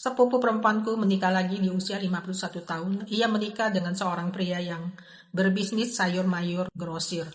Sepupu perempuanku menikah lagi di usia 51 tahun. Ia menikah dengan seorang pria yang berbisnis sayur mayur grosir.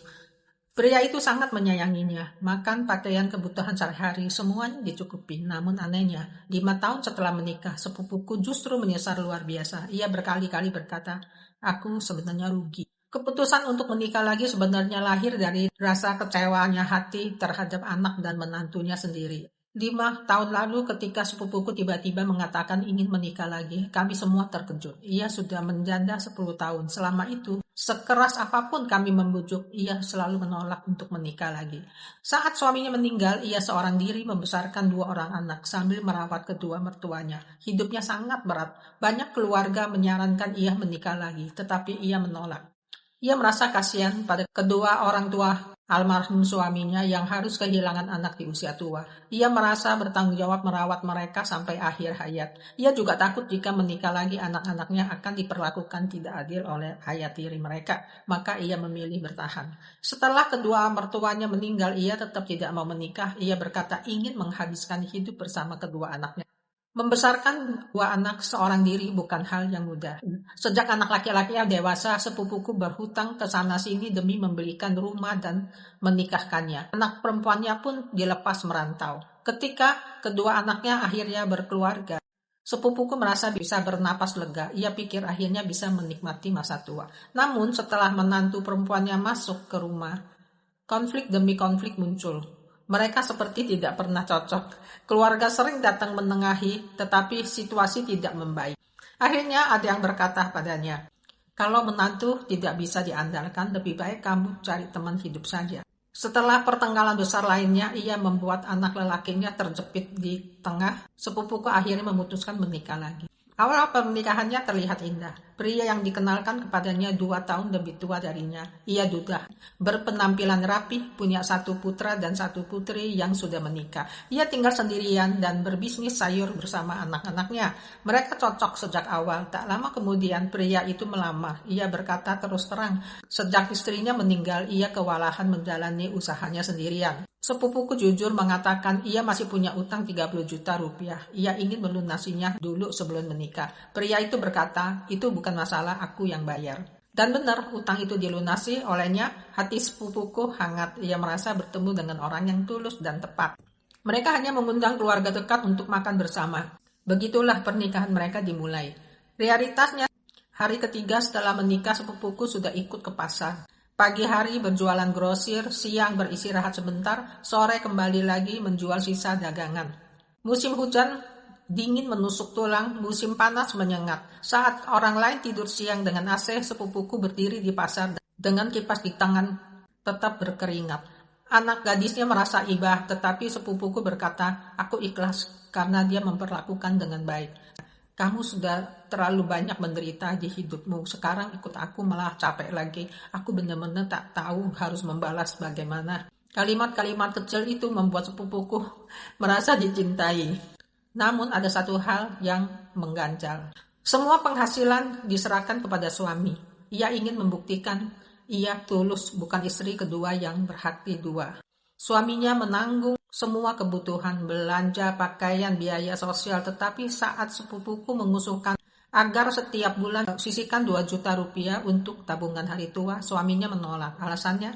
Pria itu sangat menyayanginya. Makan, pakaian, kebutuhan sehari-hari, semuanya dicukupi. Namun anehnya, 5 tahun setelah menikah, sepupuku justru menyesal luar biasa. Ia berkali-kali berkata, aku sebenarnya rugi. Keputusan untuk menikah lagi sebenarnya lahir dari rasa kecewanya hati terhadap anak dan menantunya sendiri. 5 tahun lalu ketika sepupuku tiba-tiba mengatakan ingin menikah lagi, kami semua terkejut. Ia sudah menjanda 10 tahun. Selama itu, sekeras apapun kami membujuk, ia selalu menolak untuk menikah lagi. Saat suaminya meninggal, ia seorang diri membesarkan 2 orang anak sambil merawat kedua mertuanya. Hidupnya sangat berat. Banyak keluarga menyarankan ia menikah lagi, tetapi ia menolak. Ia merasa kasihan pada kedua orang tua almarhum suaminya yang harus kehilangan anak di usia tua. Ia merasa bertanggung jawab merawat mereka sampai akhir hayat. Ia juga takut jika menikah lagi anak-anaknya akan diperlakukan tidak adil oleh ayah tiri mereka. Maka ia memilih bertahan. Setelah kedua mertuanya meninggal, ia tetap tidak mau menikah. Ia berkata ingin menghabiskan hidup bersama kedua anaknya. Membesarkan 2 anak seorang diri bukan hal yang mudah. Sejak anak laki-lakinya dewasa, sepupuku berhutang ke sana-sini demi membelikan rumah dan menikahkannya. Anak perempuannya pun dilepas merantau. Ketika kedua anaknya akhirnya berkeluarga, sepupuku merasa bisa bernapas lega. Ia pikir akhirnya bisa menikmati masa tua. Namun setelah menantu perempuannya masuk ke rumah, konflik demi konflik muncul. Mereka seperti tidak pernah cocok. Keluarga sering datang menengahi, tetapi situasi tidak membaik. Akhirnya ada yang berkata padanya, kalau menantu tidak bisa diandalkan, lebih baik kamu cari teman hidup saja. Setelah pertengkaran besar lainnya, ia membuat anak lelakinya terjepit di tengah. Sepupuku akhirnya memutuskan menikah lagi. Awal pernikahannya terlihat indah. Pria yang dikenalkan kepadanya 2 tahun lebih tua darinya. Ia duda, berpenampilan rapi, punya 1 putra dan 1 putri yang sudah menikah. Ia tinggal sendirian dan berbisnis sayur bersama anak-anaknya. Mereka cocok sejak awal. Tak lama kemudian pria itu melamar. Ia berkata terus terang, sejak istrinya meninggal, ia kewalahan menjalani usahanya sendirian. Sepupuku jujur mengatakan ia masih punya utang 30 juta rupiah. Ia ingin melunasinya dulu sebelum menikah. Pria itu berkata, itu bukan masalah, aku yang bayar. Dan benar, utang itu dilunasi olehnya. Hati sepupuku hangat. Ia merasa bertemu dengan orang yang tulus dan tepat. Mereka hanya mengundang keluarga dekat untuk makan bersama. Begitulah pernikahan mereka dimulai. Realitasnya, hari ketiga setelah menikah sepupuku sudah ikut ke pasar. Pagi hari berjualan grosir, siang beristirahat sebentar, sore kembali lagi menjual sisa dagangan. Musim hujan dingin menusuk tulang, musim panas menyengat. Saat orang lain tidur siang dengan AC, sepupuku berdiri di pasar dengan kipas di tangan tetap berkeringat. Anak gadisnya merasa iba, tetapi sepupuku berkata, aku ikhlas karena dia memperlakukan dengan baik. Kamu sudah terlalu banyak menderita di hidupmu. Sekarang ikut aku malah capek lagi. Aku benar-benar tak tahu harus membalas bagaimana. Kalimat-kalimat kecil itu membuat sepupuku merasa dicintai. Namun ada satu hal yang mengganjal. Semua penghasilan diserahkan kepada suami. Ia ingin membuktikan ia tulus, bukan istri kedua yang berhati dua. Suaminya menanggung semua kebutuhan, belanja, pakaian, biaya sosial. Tetapi saat sepupuku mengusulkan agar setiap bulan sisihkan 2 juta rupiah untuk tabungan hari tua, suaminya menolak. Alasannya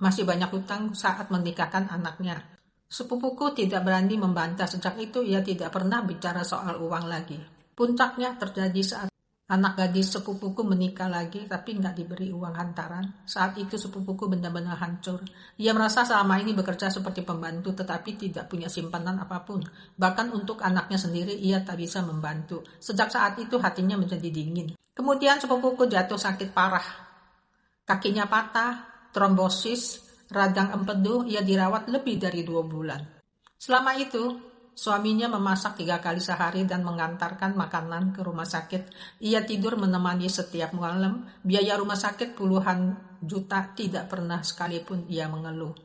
masih banyak hutang saat menikahkan anaknya. Sepupuku tidak berani membantah. Sejak itu ia tidak pernah bicara soal uang lagi. Puncaknya terjadi saat anak gadis sepupuku menikah lagi tapi nggak diberi uang hantaran. Saat itu sepupuku benar-benar hancur. Ia merasa selama ini bekerja seperti pembantu tetapi tidak punya simpanan apapun. Bahkan untuk anaknya sendiri ia tak bisa membantu. Sejak saat itu hatinya menjadi dingin. Kemudian sepupuku jatuh sakit parah. Kakinya patah, trombosis, radang empedu, ia dirawat lebih dari 2 bulan. Selama itu, suaminya memasak 3 kali sehari dan mengantarkan makanan ke rumah sakit. Ia tidur menemani setiap malam. Biaya rumah sakit puluhan juta, tidak pernah sekalipun ia mengeluh.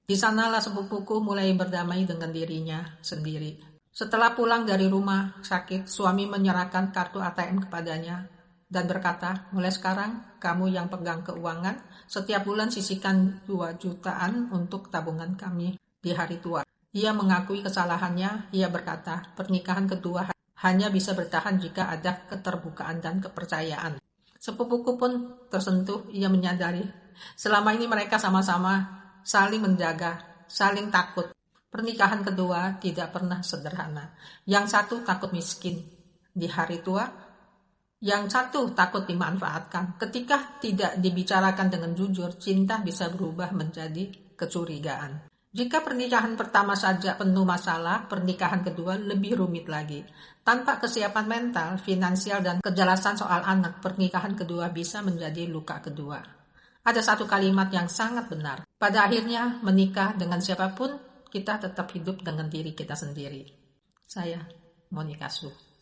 Di sanalah sepupuku mulai berdamai dengan dirinya sendiri. Setelah pulang dari rumah sakit, suami menyerahkan kartu ATM kepadanya dan berkata, mulai sekarang kamu yang pegang keuangan. Setiap bulan sisihkan 2 jutaan untuk tabungan kami di hari tua. Ia mengakui kesalahannya. Ia berkata, pernikahan kedua hanya bisa bertahan jika ada keterbukaan dan kepercayaan. Sepupuku pun tersentuh, ia menyadari selama ini mereka sama-sama saling menjaga, saling takut. Pernikahan kedua tidak pernah sederhana. Yang satu takut miskin di hari tua, yang satu takut dimanfaatkan. Ketika tidak dibicarakan dengan jujur, cinta bisa berubah menjadi kecurigaan. Jika pernikahan pertama saja penuh masalah, pernikahan kedua lebih rumit lagi. Tanpa kesiapan mental, finansial, dan kejelasan soal anak, pernikahan kedua bisa menjadi luka kedua. Ada satu kalimat yang sangat benar. Pada akhirnya, menikah dengan siapapun, kita tetap hidup dengan diri kita sendiri. Saya, Monica Su.